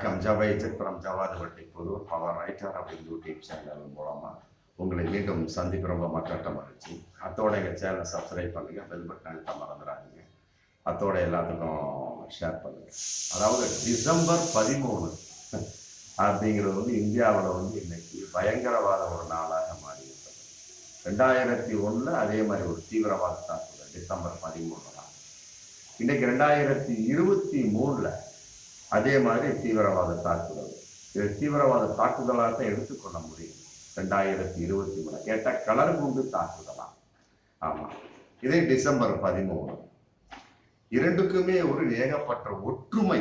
வணக்கம். ஜவைஜத் from Jawad Vattipudur power writer அப்படிங்கிற யூடியூப் சேனல் மூலமாக உங்களை மீண்டும் சந்திப்பு ரொம்ப மக்கள்கிட்ட மகிழ்ச்சி. அத்தோட எங்கள் சேனலை சப்ஸ்கிரைப் பண்ணுங்க, பெல் பட்டன் அழுத்த மறந்துடாதீங்க. அத்தோட எல்லாத்துக்கும் ஷேர் பண்ணுங்க. அதாவது டிசம்பர் 13 அப்படிங்கிறது இந்தியாவில் இன்னைக்கு பயங்கரவாத ஒரு நாளாக மாறி இருக்கிறது. 2001 அதே மாதிரி ஒரு தீவிரவாத தாக்குதல் டிசம்பர் 13 தான். இன்னைக்கு 2023 அதே மாதிரி தீவிரவாத தாக்குதல். இது தீவிரவாத தாக்குதலாக தான் எடுத்துக்கொள்ள முடியும். 2023 கேட்டால் கலர் குண்டு தாக்குதலாம். ஆமாம், இதே டிசம்பர் 13 இரண்டுக்குமே ஒரு ஏகப்பட்ட ஒற்றுமை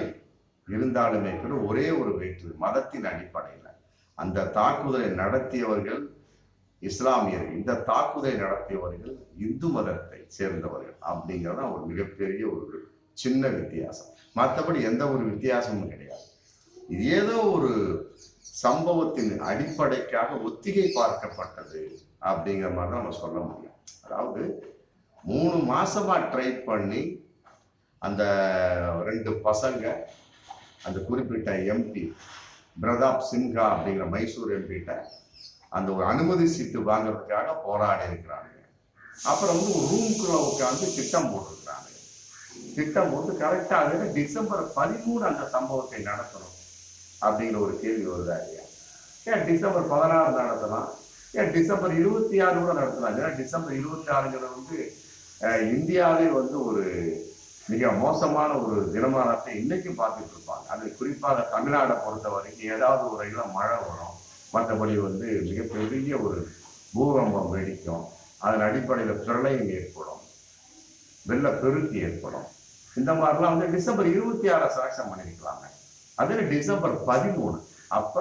இருந்தாலுமே கூட ஒரே ஒரு வேற்று மதத்தின் அடிப்படையில் அந்த தாக்குதலை நடத்தியவர்கள் இஸ்லாமியர்கள், இந்த தாக்குதலை நடத்தியவர்கள் இந்து மதத்தை சேர்ந்தவர்கள் அப்படிங்கிறத ஒரு மிகப்பெரிய ஒரு சின்ன வித்தியாசம். மற்றபடி எந்த ஒரு வித்தியாசமும் கிடையாது. இது ஏதோ ஒரு சம்பவத்தின் அடிப்படைக்காக ஒத்திகை பார்க்கப்பட்டது அப்படிங்கிற மாதிரி தான் நம்ம சொல்ல முடியும். அதாவது 3 மாசமா ட்ரை பண்ணி அந்த 2 பசங்க அந்த குறிப்பிட்ட எம்பி பிரதாப் சின்ஹா அப்படிங்கிற மைசூர் எம்பிட்ட அந்த ஒரு அனுமதி சீட்டு வாங்குறதுக்காக போராடி இருக்கிறாங்க. அப்புறம் ஒரு ரூம்குள்ள உட்காந்து திட்டம் போட்டிருக்கிறாங்க. திட்டம் போட்டு கரெக்டாக டிசம்பர் 13 அந்த சம்பவத்தை நடத்தணும் அப்படிங்கிற ஒரு கேள்வி வருதா இல்லையா? ஏன் டிசம்பர் 16 நடத்தலாம், ஏன் டிசம்பர் 26 கூட நடத்தலாம்? ஏன்னா டிசம்பர் 26ங்கிறது இந்தியாவிலே ஒரு மிக மோசமான ஒரு தினமானத்தை இன்னைக்கும் பார்த்துட்டு இருப்பாங்க. அது குறிப்பாக தமிழ்நாடை பொறுத்த வரைக்கும் ஏதாவது ஒரு இதில் மழை வரும், மற்றபடி மிகப்பெரிய ஒரு பூகம்பம் வெடிக்கும், அதன் அடிப்படையில் பிரளயம் ஏற்படும், வெள்ளப்பெருக்கு ஏற்படும். இந்த மாதிரிலாம் டிசம்பர் 26 செலக்ஷன் பண்ணிருக்கலாங்க. அது டிசம்பர் 13. அப்ப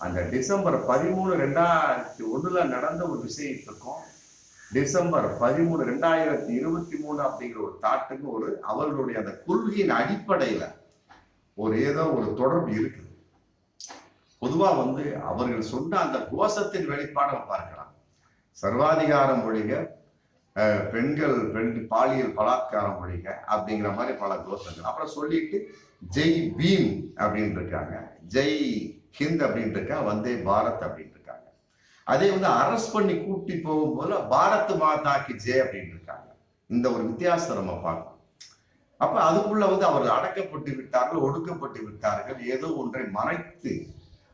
அந்த டிசம்பர் 13 2001 நடந்த ஒரு விஷயத்துக்கும் டிசம்பர் 13 2023 அப்படிங்கிற ஒரு தாட்டுக்கு அவர்களுடைய அந்த கொள்கையின் அடிப்படையில ஏதோ ஒரு தொடர்பு இருக்குது. பொதுவா அவர்கள் சொன்ன அந்த கோஷத்தின் வெளிப்பாடு பார்க்கலாம். சர்வாதிகாரம் ஒழிக, பெண் பாலியல் பலாத்காரம் ஒழிக அப்படிங்கிற மாதிரி பல கோஷங்கள். அப்புறம் சொல்லிட்டு ஜெய் பீம் அப்படின்னு இருக்காங்க, ஜெய் ஹிந்த் அப்படின்னு இருக்கா, வந்தே பாரத் அப்படின்னு இருக்காங்க. அதே அரெஸ்ட் பண்ணி கூட்டி போகும்போது பாரத் மாதாக்கு ஜெய் அப்படின்னு இருக்காங்க. இந்த ஒரு வித்தியாசத்தை நம்ம பார்க்கணும். அப்ப அதுக்குள்ள அவர்கள் அடக்கப்பட்டு விட்டார்கள், ஒடுக்கப்பட்டு விட்டார்கள், ஏதோ ஒன்றை மறைத்து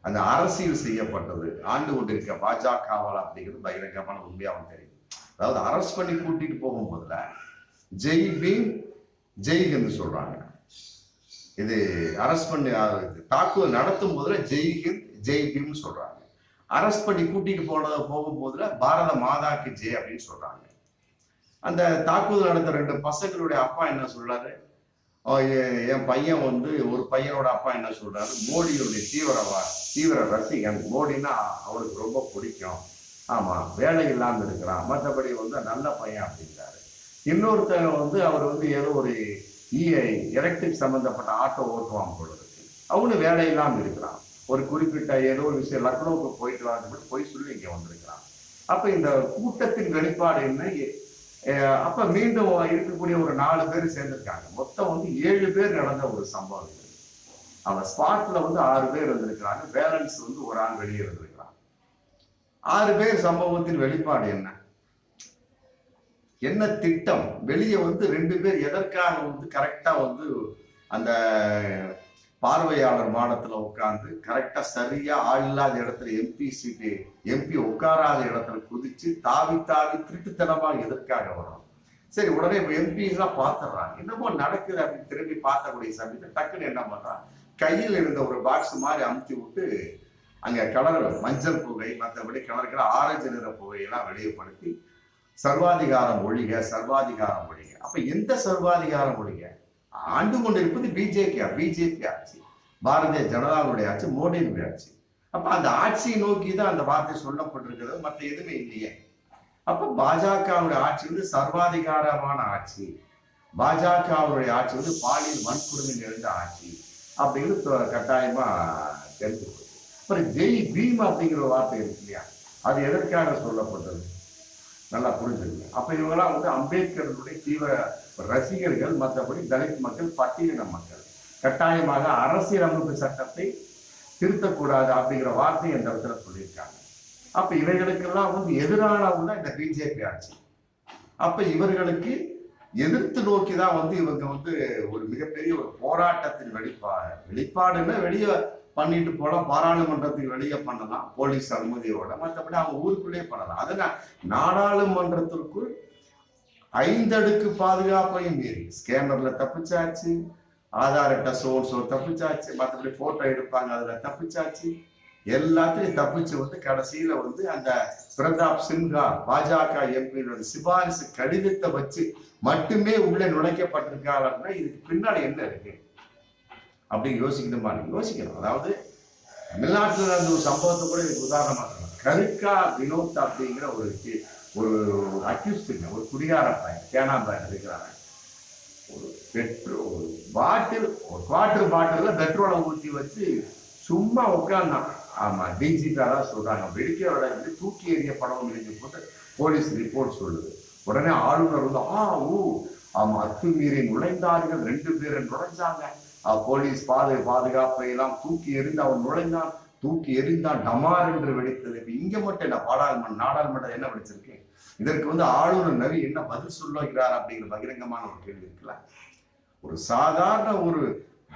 அந்த அரசியல் செய்யப்பட்டது ஆண்டு கொண்டிருக்க பாஜகவால் அப்படிங்கிறது பகிரங்கமான உண்மையாகவும் தெரியும். அதாவது அரெஸ்ட் பண்ணி கூட்டிட்டு போகும்போதுல ஜெய் பீம் ஜெய் ஹிந்த் சொல்றாங்க. இது அரெஸ்ட் பண்ணி தாக்குதல் நடத்தும் போதுல ஜெய் ஹிந்த் ஜெய் பீம் சொல்றாங்க. அரெஸ்ட் பண்ணி கூட்டிட்டு போகும்போதுல பாரத மாதாக்கு ஜெய் அப்படின்னு சொல்றாங்க. அந்த தாக்குதல் நடந்த 2 பசங்களுடைய அப்பா என்ன சொல்றாரு, என் பையன் ஒரு பையனோட அப்பா என்ன சொல்றாரு, மோடியுடைய தீவிர ரசிகன், மோடினா அவருக்கு ரொம்ப பிடிக்கும், ஆமா வேலை இல்லாம இருக்கிறான், மற்றபடி நல்ல பையன் அப்படிங்கிறாரு. இன்னொருத்தர் அவர் ஏதோ ஒரு எலக்ட்ரிக் சம்பந்தப்பட்ட ஆட்டோ ஓட்டுவான் போல இருக்கு, அவனு வேலை இல்லாம இருக்கிறான், ஒரு குறிப்பிட்ட ஏதோ ஒரு விஷயம் லக்னோவுக்கு போயிட்டு வந்து போய் சொல்லி இங்க வந்திருக்கிறான். அப்ப இந்த கூட்டத்தின் வெளிப்பாடு என்ன? அப்ப மீண்டும் இருக்கக்கூடிய ஒரு 4 பேர் சேர்ந்திருக்காங்க. மொத்தம் 7 பேர் நடந்த ஒரு சம்பவம். அவன் ஸ்பாட்ல 6 பேர் இருந்திருக்கிறாங்க, பேலன்ஸ் ஒரு ஆள் வெளியே இருந்திருக்கிறான். 6 பேர் சம்பவத்தின் வெளிப்பாடு என்ன? என்ன திட்டம்? வெளியே 2 பேர் எதற்காக கரெக்டா அந்த பார்வையாளர் மாடத்துல உட்கார்ந்து கரெக்டா சரியா ஆள் இல்லாத இடத்துல எம்பி உட்காராத இடத்துல குதிச்சு தாவி திருட்டுத்தனமாக எதற்காக வரும்? சரி, உடனே எம்பி எல்லாம் பாத்துறாங்க, என்னமோ நடக்குது அப்படின்னு திரும்பி பார்த்தக்கூடிய சமயத்தில் டக்குன்னு என்ன பண்றான், கையில் இருந்த ஒரு பாக்ஸ் மாதிரி அமுத்தி விட்டு அங்க கலர் மஞ்சள் புகை, மற்றபடி கலர்கிற ஆரஞ்சு நிற புகையெல்லாம் வெளியப்படுத்தி சர்வாதிகாரம் ஒழிக, சர்வாதிகாரம் ஒழிக. அப்ப எந்த சர்வாதிகாரம் ஒழிக? ஆண்டு கொண்டிருப்பது பிஜேபி ஆட்சி, பாரதிய ஜனதாவுடைய ஆட்சி, மோடியினுடைய ஆட்சி. அப்ப அந்த ஆட்சியை நோக்கி தான் அந்த வார்த்தை சொல்லப்பட்டிருக்கிறது, மற்ற எதுவுமே இல்லையே. அப்ப பாஜகவுடைய ஆட்சி சர்வாதிகாரமான ஆட்சி, பாஜகவுடைய ஆட்சி பாலியல் வன்கொடுமை நிறைந்த ஆட்சி அப்படின்னு கட்டாயமா தெரிஞ்சுக்கணும். அப்புறம் ஜெய் பீம் அப்படிங்கிற வார்த்தை இருக்கு இல்லையா, அது எதற்காக சொல்லப்பட்டது நல்லா புரிஞ்சுங்க. அப்ப இவங்கெல்லாம் அம்பேத்கருடைய தீவிர ரசிகர்கள், மற்றபடி தலித் மக்கள், பட்டியலின மக்கள். கட்டாயமாக அரசியலமைப்பு சட்டத்தை திருத்தக்கூடாது அப்படிங்கிற வார்த்தையை அந்த இடத்துல சொல்லியிருக்காங்க. அப்ப இவைகளுக்கெல்லாம் வந்து எதிரானவங்க இந்த பிஜேபி ஆட்சி. அப்ப இவர்களுக்கு எதிர்த்து நோக்கிதான் வந்து இவங்க வந்து ஒரு மிகப்பெரிய ஒரு போராட்டத்தின் வெளிப்பாடுன்னா வெளியே பண்ணிட்டு போலாம், பாராளுமன்றத்துக்கு வெளியே பண்ணலாம் போலீஸ் அனுமதியோட, மற்றபடி அவங்க ஊருக்குள்ளேயே பண்ணலாம். அதனால நாடாளுமன்றத்திற்குள் 5 அடுக்கு பாதுகாப்பையும் மீறி ஸ்கேனர்ல தப்பிச்சாச்சு, ஆதார் அட்டை சோ தப்பிச்சாச்சு, மற்றபடி போட்டோ எடுப்பாங்க அதுல தப்பிச்சாச்சு, எல்லாத்தையும் தப்பிச்சு வந்து கடைசியில வந்து அந்த பிரதாப் சின்ஹா பாஜக எம்பியோட சிபாரிசு கடிதத்தை வச்சு மட்டுமே உள்ளே நுழைக்கப்பட்டிருக்காங்கன்னா இதுக்கு பின்னாடி என்ன இருக்கு அப்படின்னு யோசிக்கணுமா? யோசிக்கணும். அதாவது தமிழ்நாட்டில் நடந்த ஒரு சம்பவத்தை கூட இதுக்கு உதாரணமா இருக்கணும். கருக்கா வினோத் அப்படிங்கிற ஒரு அக்யூஸ்டுங்க, ஒரு குடிகார பையன் கேனாம்பையன் இருக்கிறாங்க. ஒரு குவார்டர் பாட்டில பெட்ரோலை ஊற்றி வச்சு சும்மா உட்கார்ந்தான். ஆமா, டிஜிபி அதான் சொல்றாங்க, வெடிக்கிற தூக்கி எறிய படம் போட்டு போலீஸ் ரிப்போர்ட் சொல்லுது. உடனே ஆளுநர் வந்து ஆமா அத்துமீறி நுழைந்தார்கள், 2 பேரும் நுழைஞ்சாங்க, போலீஸ் பாதுகாப்பை எல்லாம் தூக்கி எறிந்து அவன் நுழைந்தான், தூக்கி எறிந்தான், டமார் என்று வெடித்தது. இப்ப இங்க மட்டும் என்ன நாடாளுமன்றம் என்ன வெடிச்சிருக்கு? இதற்கு வந்து ஆளுநர் நவி என்ன பதில் சொல்லுகிறார் அப்படிங்கிற பகிரங்கமான ஒரு கேள்வி இருக்குல்ல. ஒரு சாதாரண ஒரு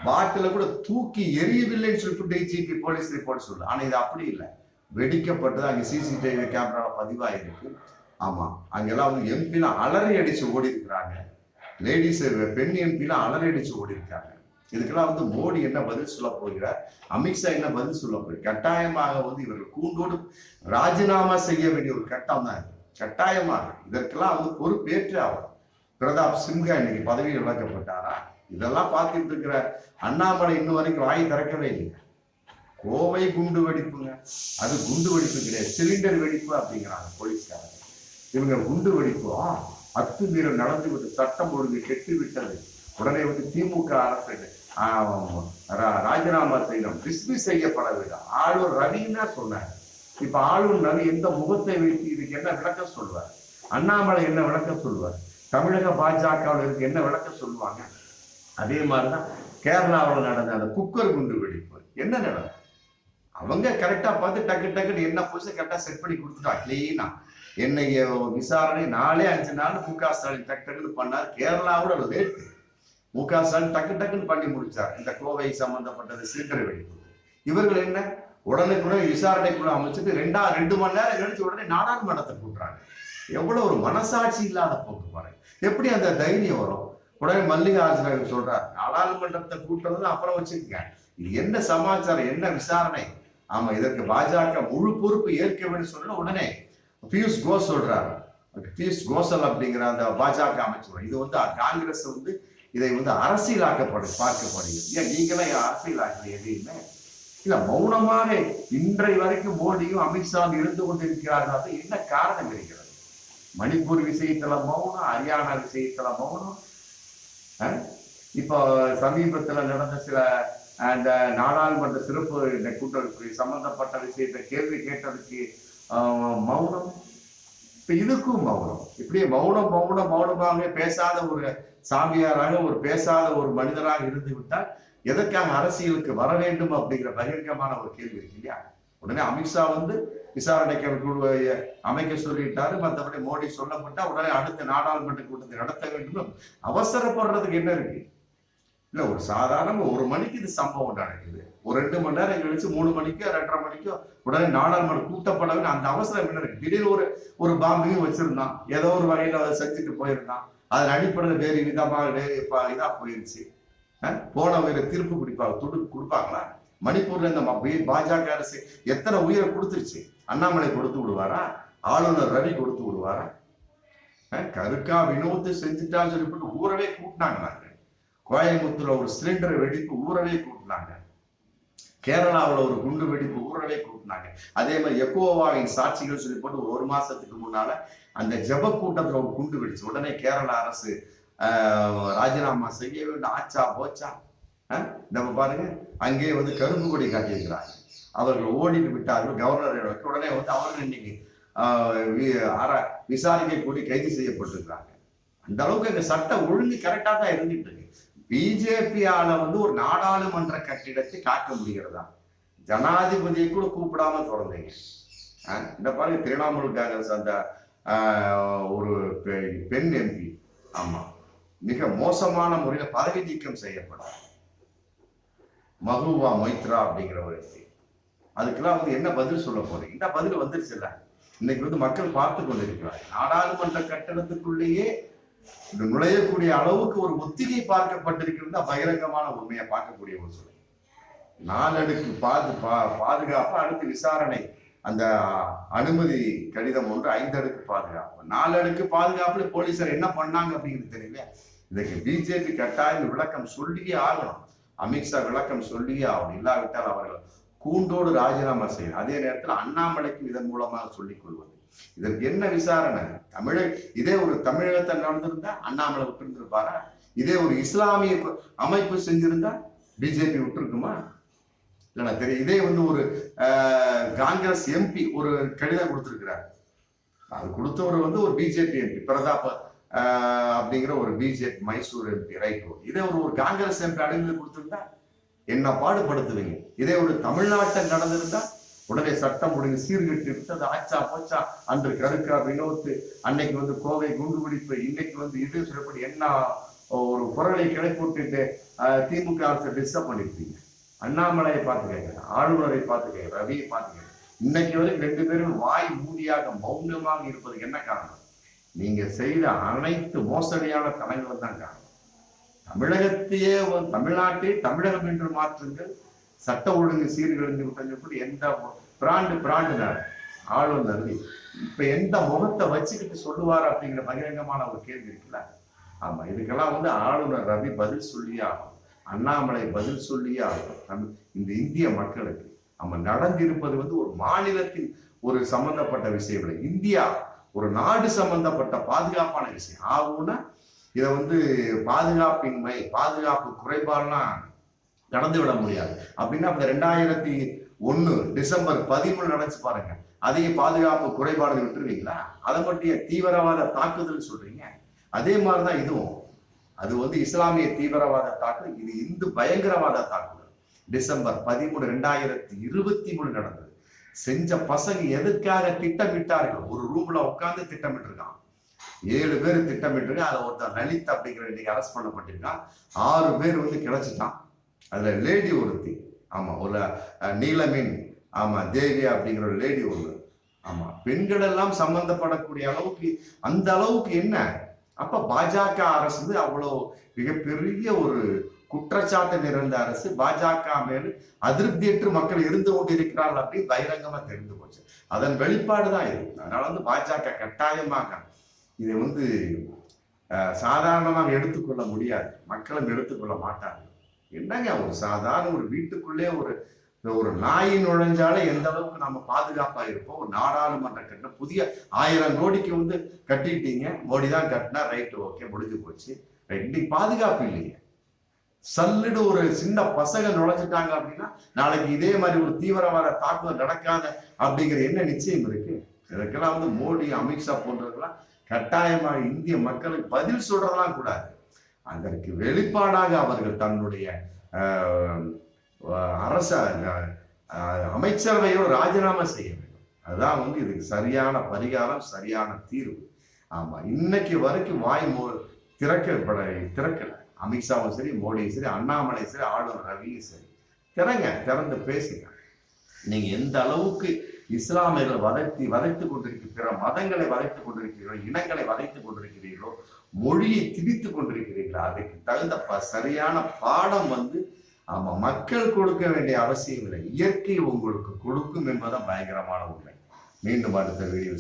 பாட்டில கூட தூக்கி எரியவில்லைன்னு சொல்லிட்டு டிஜிபி போலீஸ் ரிப்போர்ட் சொல்லு. ஆனா இது அப்படி இல்லை, வெடிக்கப்பட்டது. அங்க சிசிடிவி கேமரா பதிவாயிருக்கு. ஆமா, அங்கெல்லாம் வந்து எம்பிலாம் அலறி அடிச்சு ஓடி இருக்கிறாங்க, லேடிஸ் பெண் எம்பிலாம் அலறி அடிச்சு ஓடி இருக்காங்க. இதுக்கெல்லாம் வந்து மோடி என்ன பதில் சொல்ல போகிறார், அமித்ஷா என்ன பதில் சொல்ல போகிறார்? கட்டாயமாக வந்து இவர்கள் கூண்டோடு ராஜினாமா செய்ய வேண்டிய ஒரு கட்டம் தான் இது. கட்டாயமாக இதற்கெல்லாம் வந்து பொறுப்பேற்று ஆகும். பிரதாப் சின்ஹா இன்னைக்கு பதவியில் விலக்கப்பட்டாரா? இதெல்லாம் பார்த்துட்டு இருக்கிற அண்ணாமலை இன்னும் வரைக்கும் வாய் திறக்கவே இல்லை. கோவை குண்டு வெடிப்புங்க, அது குண்டு வெடிப்பு கிடையாது, சிலிண்டர் வெடிப்பு அப்படிங்கிறாங்க போலீஸ்காரங்க. இவங்க குண்டு வெடிப்பு அத்துமீறல் நடந்து விட்டு சட்டம் ஒழுங்கு கெட்டு விட்டது, உடனே வந்து திமுக அரசு ராஜினாமா செய்யணும், டிஸ்மிஸ் செய்யப்பட வேண்டும். ஆளுநர் ரவின்னா சொன்னார். இப்ப ஆளுநர் ரவி எந்த முகத்தை வைத்து இதுக்கு என்ன விளக்கம் சொல்லுவார்? அண்ணாமலை என்ன விளக்கம் சொல்லுவார்? தமிழக பாஜகவில் இருக்கு என்ன விளக்கம் சொல்லுவாங்க? அதே மாதிரிதான் கேரளாவில் நடந்த அந்த குக்கர் குண்டு வெடிப்பு என்ன நடந்தது? அவங்க கரெக்டா பார்த்து டக்குன்னு என்ன போச்சு கரெக்டா செட் பண்ணி கொடுத்துட்டா கிளீனா. என்னைய விசாரணை 4-5 நாள் மு.க. ஸ்டாலின் டக்குன்னு பண்ணார். கேரளாவோட லேட்டு மு.க. ஸ்டாலின் டக்குன்னு பண்ணி முடிச்சார். இந்த கோவை சம்பந்தப்பட்டது சிலிண்டர் வெடிப்பு. இவர்கள் என்ன உடனுக்குடன் விசாரணைக்குள்ள அமைச்சிட்டு 2 மணி நேரம் கழிச்சு உடனே நாடாளுமன்றத்தை கூட்டுறாங்க. எவ்வளவு ஒரு மனசாட்சி இல்லாத போக்கு பாருங்க. எப்படி அந்த தைரியம் வரும்? உடனே மல்லிகார்ஜுனன் சொல்றார், நாடாளுமன்றத்தை கூட்டுறது அப்புறம் வச்சுக்கங்க, இது என்ன சமாச்சாரம், என்ன விசாரணை? ஆமா, இதற்கு பாஜக முழு பொறுப்பு ஏற்க வேண்டும் சொல்ல உடனே பியூஷ் கோஷல் சொல்றாரு. பியூஷ் கோஷல் அப்படிங்கிற அந்த பாஜக அமைச்சர் இது வந்து காங்கிரஸ் வந்து இதை வந்து பார்க்கப்படுகிறது. ஏன் நீங்களே அரசியலாக்கல எதையுமே இல்ல, மௌனமாக இன்றை வரைக்கும் மோடியும் அமித்ஷா இருந்து கொண்டிருக்கிறார்கள். என்ன காரணம் இருக்கிறது? மணிப்பூர் விஷயத்துல மௌனம், ஹரியானா விஷயத்துல மௌனம். இப்போ சமீபத்துல நடந்த சில அந்த நாடாளுமன்ற சிறப்பு கூட்டத்துக்கு சம்பந்தப்பட்ட விஷயத்தை கேள்வி கேட்டதுக்கு மௌனம். இப்ப இதுக்கும் மௌனம். இப்படியே மௌனமாக பேசாத ஒரு சாமியாராக, ஒரு பேசாத ஒரு மனிதராக இருந்து விட்டால் எதற்காக அரசியலுக்கு வர வேண்டும் அப்படிங்கிற பகிரங்கமான ஒரு கேள்வி இருக்கு இல்லையா? உடனே அமித்ஷா வந்து விசாரணைக்கு அமைக்க சொல்லிட்டாரு. மற்றபடி மோடி சொல்லப்பட்டா உடனே அடுத்த நாடாளுமன்ற கூட்டத்தை நடத்த வேண்டும். அவசரப்படுறதுக்கு என்ன இருக்கு? இல்ல, ஒரு சாதாரண 1 மணிக்கு இது சம்பவம் நடக்குது, ஒரு 2 மணி நேரம் கழிச்சு 3 மணிக்கோ 2:30 மணிக்கோ உடனே நாடாளுமன்றம் கூட்டப்படவே அந்த அவசரம் என்ன இருக்கு? திடீர்னு ஒரு பாம்பையும் வச்சிருந்தான், ஏதோ ஒரு வகையில அதை செஞ்சுட்டு போயிருந்தான். அதன் அடிப்படையில் வேறு விதமாக இதா போயிருச்சு. போன உயிரை திருப்பு கொடுப்பாங்களா? மணிப்பூர்ல இந்த பாஜக அரசு எத்தனை உயிரை கொடுத்துருச்சு? அண்ணாமலை கொடுத்து விடுவாரா? ஆளுநர் ரவி கொடுத்து விடுவாரா? கருக்கா வினோத்து செஞ்சுட்டான்னு சொல்லிட்டு ஊரவே கூட்டினாங்க. கோயம்புத்தூர்ல ஒரு சிலிண்டர் வெடிப்பு ஊரவே கூட்டினாங்க. கேரளாவில் ஒரு குண்டு வெடிப்பு ஊரவே கூட்டினாங்க. அதே மாதிரி எக்கோவாவின் சாட்சிகள் சொல்லி போட்டு 1 மாசத்துக்கு முன்னால அந்த ஜப கூட்டத்துல ஒரு குண்டு வெடிச்சு உடனே கேரளா அரசு ராஜினாமா செய்ய வேண்டும். ஆச்சா போச்சா? நம்ம பாருங்க, அங்கே வந்து கரும்பு கொடி காட்டியிருக்கிறாங்க. அவர்கள் ஓடிட்டு விட்டார்கள். கவர்னர் உடனே வந்து அவர்கள் இன்னைக்கு விசாரிக்க கூடி கைது செய்யப்பட்டிருக்கிறாங்க. அந்த அளவுக்கு எங்க சட்டம் ஒழுங்கு கரெக்டா தான் இருந்துட்டு இருக்கு. பிஜேபியால வந்து ஒரு நாடாளுமன்ற கட்டிடத்தை காக்க முடிகிறதா? ஜனாதிபதியை கூட கூப்பிடாம திறந்தீங்க. இந்த பாருங்க, திரிணாமுல் காங்கிரஸ் அந்த ஒரு பெண் எம்பி, ஆமா, மிக மோசமான முறையில் பதவி நீக்கம் செய்யப்பட்டார். மகுவா மொய்த்ரா அப்படிங்கிற ஒரு எம்பி. அதுக்கெல்லாம் வந்து என்ன பதில் சொல்ல போறீங்க? இந்த பதில் வந்துருச்சு இல்ல. இன்னைக்கு வந்து மக்கள் பார்த்து கொண்டிருக்கிறார். நாடாளுமன்ற கட்டடத்துக்குள்ளேயே நுழையக்கூடிய அளவுக்கு ஒரு ஒத்திகை பார்க்கப்பட்டிருக்கிறது பகிரங்கமான உண்மையை பார்க்கக்கூடிய ஒரு சூழல். 4 அடுக்கு பாதுகாப்பு, அடுத்து விசாரணை, அந்த அனுமதி கடிதம் ஒன்று 5 அடுக்கு பாதுகாப்பு, 4 அடுக்கு பாதுகாப்புல போலீசார் என்ன பண்ணாங்க அப்படிங்கிறது தெரியல. இதுக்கு பிஜேபி கட்டாயம் விளக்கம் சொல்லியே ஆகணும். அமித்ஷா விளக்கம் சொல்லியே ஆகணும். இல்லாவிட்டால் அவர்கள் கூண்டோடு ராஜினாமா செய்யணும். அதே நேரத்தில் அண்ணாமலைக்கும் இதன் மூலமாக சொல்லிக் கொள்வது. இதற்கு என்ன விசாரணை? இதே ஒரு தமிழகத்தை நடந்திருந்தா அண்ணாமலை விட்டு இருந்திருப்பாரா? இதே ஒரு இஸ்லாமிய அமைப்பு செஞ்சிருந்தா பிஜேபி விட்டு இருக்குமா? இல்லைன்னா தெரியும். இதே வந்து ஒரு காங்கிரஸ் எம்பி ஒரு கடிதம் கொடுத்திருக்கிறார். அது கொடுத்தவர் வந்து ஒரு பிஜேபி எம்பி, பிரதாப் அப்படிங்கிற ஒரு பிஜேபி மைசூர் எம்பி, ரைட். இதே ஒரு காங்கிரஸ் எம்பி அடைந்து கொடுத்திருந்தா என்ன பாடுபடுத்துவீங்க? இதே ஒரு தமிழ்நாட்டில் நடந்திருந்தா உடனே சட்டம் ஒழுங்கு சீர்கட்டு விட்டு அது ஆச்சா போச்சா, அன்று கருக்கா வினோத்து, அன்னைக்கு வந்து கோவை குண்டுபிடிப்பு, இன்னைக்கு வந்து இது சொல்லப்படி என்ன ஒரு குரலை கிளைப்போட்டு திமுக அரசை டிஸ்டர்ப் பண்ணிருப்பீங்க. அண்ணாமலையை பார்த்து கேட்கிறேன், ஆளுநரை பார்த்து கேட்கிறேன், ரவியை பார்த்து கேட்கிறேன். இன்னைக்கு வரைக்கும் 2 பேரும் வாய் மூடியாக மௌனமாக இருப்பதுக்கு என்ன காரணம்? நீங்க செய்த அனைத்து மோசடியான தனங்களும் தான் காரணம். தமிழகத்தையே, தமிழ்நாட்டை தமிழகம் என்று மாற்றுங்கள், சட்ட ஒழுங்கு சீர்கழிந்து விட்டது. எந்த பிராண்டு ஆளுநர் இப்ப எந்த முகத்தை வச்சுக்கிட்டு சொல்லுவார் அப்படிங்கிற பகிரங்கமான ஒரு கேள்வி இருக்குல்ல. ஆமா, இதுக்கெல்லாம் வந்து ஆளுநர் ரவி பதில் சொல்லியே ஆகும், அண்ணாமலை பதில் சொல்லியே ஆகும். இந்த இந்திய மக்களுக்கு நம்ம நடந்திருப்பது வந்து ஒரு மாநிலத்தின் ஒரு சம்பந்தப்பட்ட விஷயம் இல்லை, இந்தியா ஒரு நாடு சம்பந்தப்பட்ட பாதுகாப்பான விஷயம் ஆகும்னா இதை வந்து பாதுகாப்பின்மை, பாதுகாப்பு குறைபாடுலாம் நடந்து விட முடியாது. அப்படின்னா இந்த 2001 டிசம்பர் 13 நினைச்சு பாருங்க, அதையே பாதுகாப்பு குறைபாடு விட்டுருவீங்களா? அதை மட்டும் தீவிரவாத தாக்குதல் சொல்றீங்க. அதே மாதிரிதான் இதுவும். அது வந்து இஸ்லாமிய தீவிரவாத தாக்குதல், இது இந்து பயங்கரவாத தாக்குதல். டிசம்பர் 13 2023 நடந்தது. செஞ்ச பசங்க எதுக்காக திட்டமிட்டார்கள்? ஒரு ரூம்ல உட்கார்ந்து திட்டமிட்டு இருக்கான். 7 பேர் திட்டமிட்டு, அதை ஒருத்தர் லலித் அப்படிங்கிற இன்னைக்கு அரெஸ்ட் பண்ணப்பட்டிருக்கான். 6 பேர் வந்து கிடைச்சிட்டான். அதுல லேடி ஒருத்தி, ஆமா, ஒரு நீலமின், ஆமா, தேவியா அப்படிங்கிற ஒரு லேடி ஒன்று. ஆமா, பெண்கள் எல்லாம் சம்பந்தப்படக்கூடிய அளவுக்கு, அந்த அளவுக்கு என்ன? அப்ப பாஜக அரசு வந்து அவ்வளவு மிகப்பெரிய ஒரு குற்றச்சாட்டு நிறைந்த அரசு. பாஜக மேல் அதிருப்தியற்று மக்கள் இருந்து கொண்டிருக்கிறார்கள் அப்படின்னு பகிரங்கமா தெரிந்து போச்சு. அதன் வெளிப்பாடுதான் இது. அதனால வந்து பாஜக கட்டாயமாக இதை வந்து சாதாரணமாக எடுத்துக்கொள்ள முடியாது, மக்களும் எடுத்துக்கொள்ள மாட்டாங்க. என்னங்க, ஒரு சாதாரண ஒரு வீட்டுக்குள்ளே ஒரு நாய் நுழைஞ்சாலே எந்த அளவுக்கு நம்ம பாதுகாப்பா இருப்போம். ஒரு நாடாளுமன்ற கட்டின புதிய 1000 கோடிக்கு வந்து கட்டிட்டீங்க, மோடி தான் கட்டினா, ரைட்டு, ஓகே, முடிஞ்சு போச்சு, ரைட். இன்னைக்கு பாதுகாப்பு இல்லைங்க. சல்லுடு ஒரு சின்ன பசங்க நுழைஞ்சிட்டாங்க அப்படின்னா நாளைக்கு இதே மாதிரி ஒரு தீவிரவாத தாக்குதல் நடக்காத அப்படிங்கிற என்ன நிச்சயம் இருக்கு? இதற்கெல்லாம் வந்து மோடி, அமித்ஷா போன்றவர்களாம் கட்டாயமாக இந்திய மக்களுக்கு பதில் சொல்றதெல்லாம் கூடாது. அதற்கு வெளிப்பாடாக அவர்கள் தன்னுடைய அரச அமைச்சரவையோடு ராஜினாமா செய்ய வேண்டும். அதுதான் வந்து இதுக்கு சரியான பரிகாரம், சரியான தீர்வு. ஆமா, இன்னைக்கு வரைக்கும் வாய் திறக்கல. அமித்ஷாவும் சரி, மோடியும் சரி, அண்ணாமலை சரி, ஆளுநர் ரவியும் சரி, திறந்து பேசுங்க. நீங்க எந்த அளவுக்கு இஸ்லாமியர்களை வதைத்து கொண்டிருக்கிற, பிற மதங்களை வதைத்துக் கொண்டிருக்கிறீர்களோ, இனங்களை வதைத்துக் கொண்டிருக்கிறீர்களோ, மொழியை திணித்துக் கொண்டிருக்கிறீர்களோ, அதுக்கு தகுந்த சரியான பாடம் வந்து ஆமா மக்கள் கொடுக்க வேண்டிய அவசியம் இல்லை, இயற்கை உங்களுக்கு கொடுக்கும் என்பதுதான் பயங்கரமான உண்மை. மீண்டும் அடுத்த வீடியோ